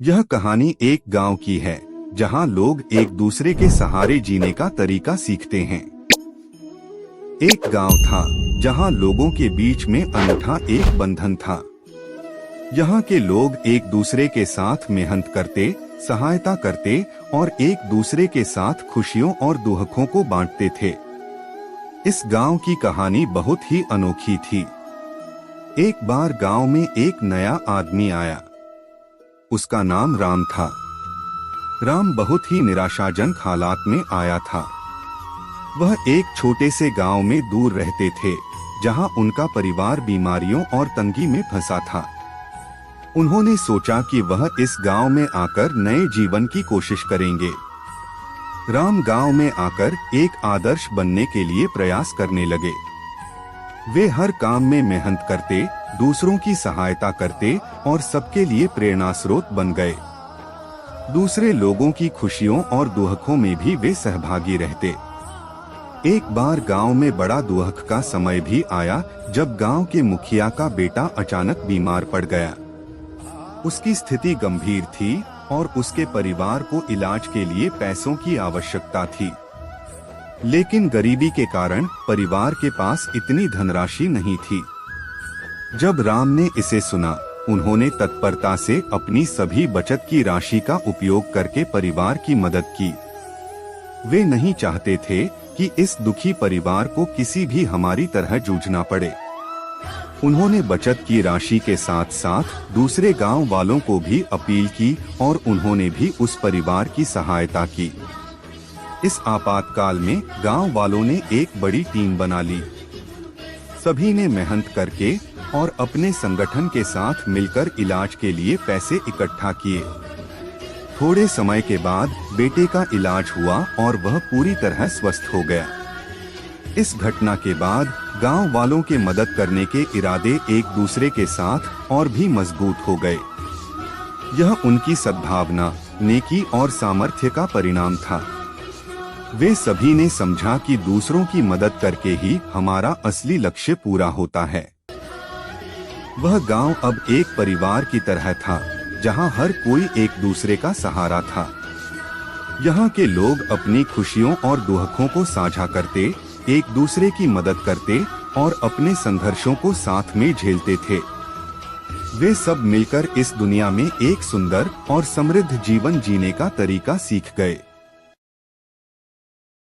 यह कहानी एक गांव की है जहां लोग एक दूसरे के सहारे जीने का तरीका सीखते हैं। एक गांव था जहां लोगों के बीच में अनूठा एक बंधन था। यहाँ के लोग एक दूसरे के साथ मेहनत करते, सहायता करते और एक दूसरे के साथ खुशियों और दुखों को बांटते थे। इस गांव की कहानी बहुत ही अनोखी थी। एक बार गांव में एक नया आदमी आया। उसका नाम राम था। राम बहुत ही निराशाजनक हालात में आया था। वह एक छोटे से गांव में दूर रहते थे जहां उनका परिवार बीमारियों और तंगी में फंसा था। उन्होंने सोचा कि वह इस गांव में आकर नए जीवन की कोशिश करेंगे। राम गांव में आकर एक आदर्श बनने के लिए प्रयास करने लगे। वे हर काम में मेहनत करते, दूसरों की सहायता करते और सबके लिए प्रेरणा स्रोत बन गए। दूसरे लोगों की खुशियों और दुखों में भी वे सहभागी रहते। एक बार गांव में बड़ा दुख का समय भी आया जब गांव के मुखिया का बेटा अचानक बीमार पड़ गया। उसकी स्थिति गंभीर थी और उसके परिवार को इलाज के लिए पैसों की आवश्यकता थी। लेकिन गरीबी के कारण परिवार के पास इतनी धनराशि नहीं थी। जब राम ने इसे सुना, उन्होंने तत्परता से अपनी सभी बचत की राशि का उपयोग करके परिवार की मदद की। वे नहीं चाहते थे कि इस दुखी परिवार को किसी भी हमारी तरह जूझना पड़े। उन्होंने बचत की राशि के साथ साथ दूसरे गांव वालों को भी अपील की और उन्होंने भी उस परिवार की सहायता की। इस आपातकाल में गांव वालों ने एक बड़ी टीम बना ली। सभी ने मेहनत करके और अपने संगठन के साथ मिलकर इलाज के लिए पैसे इकट्ठा किए। थोड़े समय के बाद बेटे का इलाज हुआ और वह पूरी तरह स्वस्थ हो गया। इस घटना के बाद गांव वालों के मदद करने के इरादे एक दूसरे के साथ और भी मजबूत हो गए। यह उनकी सद्भावना, नेकी और सामर्थ्य का परिणाम था। वे सभी ने समझा कि दूसरों की मदद करके ही हमारा असली लक्ष्य पूरा होता है। वह गांव अब एक परिवार की तरह था जहां हर कोई एक दूसरे का सहारा था। यहाँ के लोग अपनी खुशियों और दुखों को साझा करते, एक दूसरे की मदद करते और अपने संघर्षों को साथ में झेलते थे। वे सब मिलकर इस दुनिया में एक सुंदर और समृद्ध जीवन जीने का तरीका सीख गए।